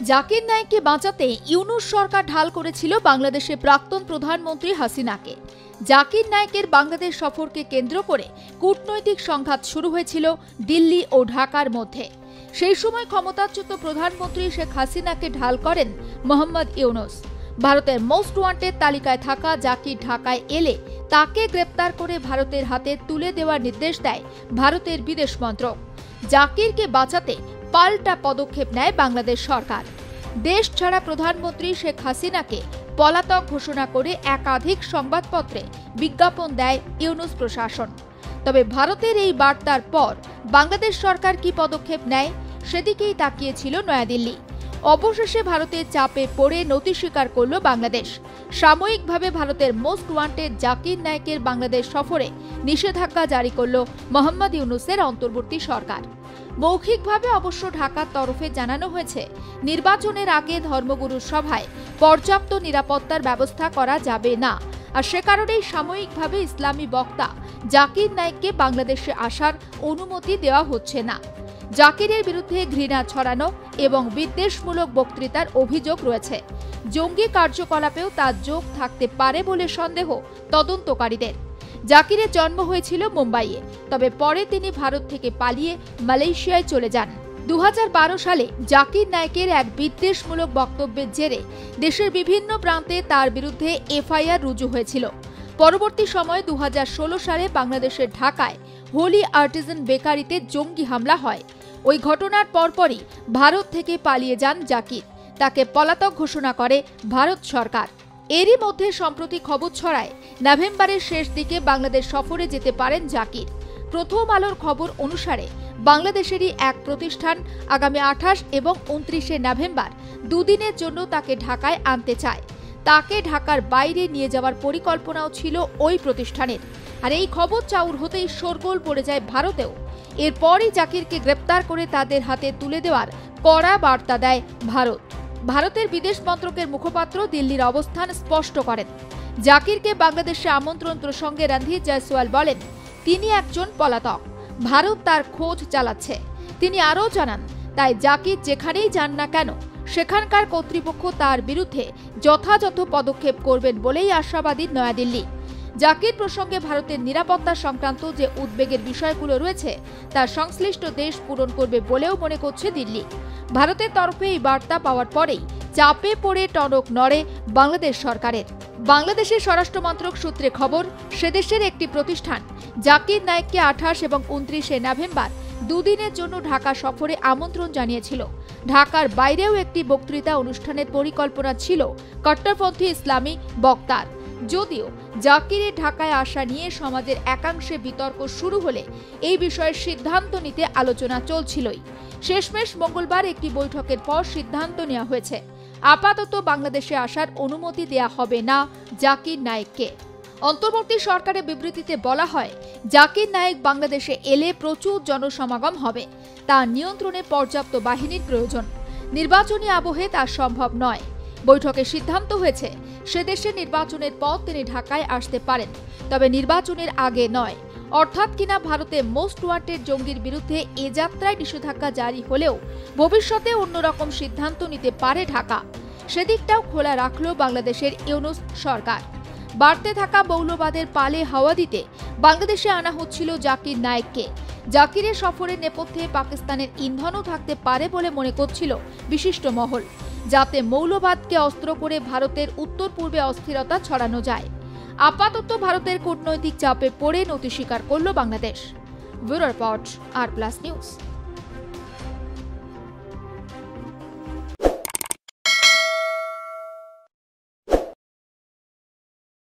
জাকির নায়েককে বাঁচাতে ইউনূস সরকার ঢাল করেছিল বাংলাদেশের প্রাক্তন প্রধানমন্ত্রী হাসিনাকে। জাকির নায়েকের বাংলাদেশ সফরকে কেন্দ্র করে কূটনৈতিক সংঘাত শুরু হয়েছিল দিল্লি ও ঢাকার মধ্যে। সেই সময় ক্ষমতাচ্যুত প্রধানমন্ত্রী শেখ হাসিনাকে ঢাল করেন মোহাম্মদ ইউনূস। ভারতের মোস্ট ওয়ান্টেড তালিকায় থাকা জাকির ঢাকায় এলে তাকে গ্রেপ্তার করে ভারতের হাতে তুলে দেওয়ার নির্দেশ দেয় ভারতের বিদেশ মন্ত্রক। জাকিরকে বাঁচাতে পাল্টা পদক্ষেপ নেয় বাংলাদেশ সরকার। দেশ ছাড়া প্রধানমন্ত্রী শেখ হাসিনাকে পলাতক ঘোষণা করে একাধিক সংবাদপত্রে বিজ্ঞাপন দেয় ইউনূস প্রশাসন। তবে ভারতের এই বার্তার পর বাংলাদেশ সরকার কি পদক্ষেপ নেয় সেদিকেই তাকিয়েছিল নয়াদিল্লি। অবশেষে ভারতের চাপে পড়ে নতি স্বীকার করল বাংলাদেশ। সাময়িকভাবে ভারতের মোস্ট ওয়ান্টেড জাকির নায়েকের বাংলাদেশ সফরে নিষেধাজ্ঞা জারি করল মোহাম্মদ ইউনূসের অন্তর্বর্তী সরকার। মৌখিকভাবে অবশ্য ঢাকার তরফে জানানো হয়েছে, নির্বাচনের আগে ধর্মগুরুর সভায় পর্যাপ্ত নিরাপত্তার ব্যবস্থা করা যাবে না, আর সে কারণেই সাময়িকভাবে ইসলামী বক্তা জাকির নায়েককে বাংলাদেশে আসার অনুমতি দেওয়া হচ্ছে না। জাকিরের বিরুদ্ধে ঘৃণা ছড়ানো এবং বিদ্বেষমূলক বক্তৃতার অভিযোগ রয়েছে। জঙ্গি কার্যকলাপেও তার যোগ থাকতে পারে বলে সন্দেহ তদন্তকারীদের। জাকিরের জন্ম হয়েছিল মুম্বাইয়ে, তবে পরে তিনি ভারত থেকে পালিয়ে মালয়েশিয়ায় চলে যান। 2012 সালে জাকির নায়েকের এক বিদ্বেষমূলক বক্তব্যের জেরে দেশের বিভিন্ন প্রান্তে তার বিরুদ্ধে এফআইআর রুজু হয়েছিল। পরবর্তী সময়ে 2016 সালে বাংলাদেশের ঢাকায় হোলি আর্টিজান বেকারিতে জঙ্গি হামলা হয়। ওই ঘটনার পরপরই ভারত থেকে পালিয়ে যান জাকির। তাকে পলাতক ঘোষণা করে ভারত সরকার। এরই মধ্যে সম্প্রতি খবর ছড়ায় নভেম্বরের শেষ দিকে বাংলাদেশ সফরে যেতে পারেন জাকির। প্রথম আলোর খবর অনুসারে বাংলাদেশেরই এক প্রতিষ্ঠান আগামী 28 এবং 29 নভেম্বর দুদিনের জন্য তাকে ঢাকায় আনতে চায়। তাকে ঢাকার বাইরে নিয়ে যাওয়ার পরিকল্পনাও ছিল ওই প্রতিষ্ঠানের। আর এই খবর চাউর হতেই শোরগোল পড়ে যায় ভারতেও। এরপরই জাকিরকে গ্রেপ্তার করে তাদের হাতে তুলে দেওয়ার কড়া বার্তা দেয় ভারত। ভারতের বিদেশ মন্ত্রকের মুখপাত্র দিল্লির অবস্থান স্পষ্ট করেন। জাকিরকে বাংলাদেশে আমন্ত্রণ প্রসঙ্গে রণধীর জয়সওয়াল বলেন, তিনি একজন পলাতক, ভারত তার খোঁজ চালাচ্ছে। তিনি আরও জানান, তাই জাকির যেখানেই যান না কেন সেখানকার কর্তৃপক্ষ তার বিরুদ্ধে যথাযথ পদক্ষেপ করবেন বলেই আশাবাদী নয়াদিল্লি। জাকির প্রসঙ্গে ভারতের নিরাপত্তা সংক্রান্ত যে উদ্বেগের বিষয়গুলো রয়েছে তার সংশ্লিষ্ট দেশ পূরণ করবে বলেও মনে করছে দিল্লি। ভারতের তরফে এই বার্তা পাওয়ার পরেই চাপে পড়ে টনক নড়ে বাংলাদেশ সরকারের। বাংলাদেশের স্বরাষ্ট্র মন্ত্রক সূত্রে খবর, সেদেশের একটি প্রতিষ্ঠান জাকির নায়েককে 28 এবং 29 নভেম্বর দুদিনের জন্য ঢাকা সফরে আমন্ত্রণ জানিয়েছিল। ঢাকার বাইরেও একটি বক্তৃতা অনুষ্ঠানের পরিকল্পনা ছিল কট্টরপন্থী ইসলামী বক্তার। যদিও জাকিরের ঢাকায় আসা নিয়ে সমাজের একাংশে বিতর্ক শুরু হলে এই বিষয়ে সিদ্ধান্ত নিতে আলোচনা চলছিলই। শেষমেশ মঙ্গলবার একটি বৈঠকের পর সিদ্ধান্ত নেওয়া হয়েছে, আপাতত বাংলাদেশে আসার অনুমতি দেয়া হবে না জাকির নায়েককে। অন্তর্বর্তী সরকারের বিবৃতিতে বলা হয়, জাকির নায়েক বাংলাদেশে এলে প্রচুর জনসমাগম হবে, তা নিয়ন্ত্রণে পর্যাপ্ত বাহিনীর প্রয়োজন। নির্বাচনী আবহে তা সম্ভব নয়। বৈঠকে সিদ্ধান্ত হয়েছে, সেদেশে নির্বাচনের পর তিনি ঢাকায় আসতে পারেন, তবে নির্বাচনের আগে নয়। অর্থাৎ কিনা ভারতে মোস্ট ওয়ান্টেড জঙ্গির বিরুদ্ধে এ যাত্রায় নিষেধাজ্ঞা জারি হলেও ভবিষ্যতে অন্যরকম সিদ্ধান্ত নিতে পারে ঢাকা। সেদিকটাও খোলা রাখল বাংলাদেশের ইউনূস সরকার। বাড়তে থাকা মৌলবাদের পালে হাওয়া দিতে বাংলাদেশে আনা হচ্ছিল জাকির নায়েককে। জাকিরের সফরের নেপথ্যে পাকিস্তানের ইন্ধনও থাকতে পারে বলে মনে করছিল বিশিষ্ট মহল, যাতে মৌলবাদকে অস্ত্র করে ভারতের উত্তর পূর্বে অস্থিরতা ছড়ানো যায়। আপাতত ভারতের কূটনৈতিক চাপে পড়ে নতি স্বীকার করল বাংলাদেশ। ব্যুরো রিপোর্ট, আর প্লাস নিউজ।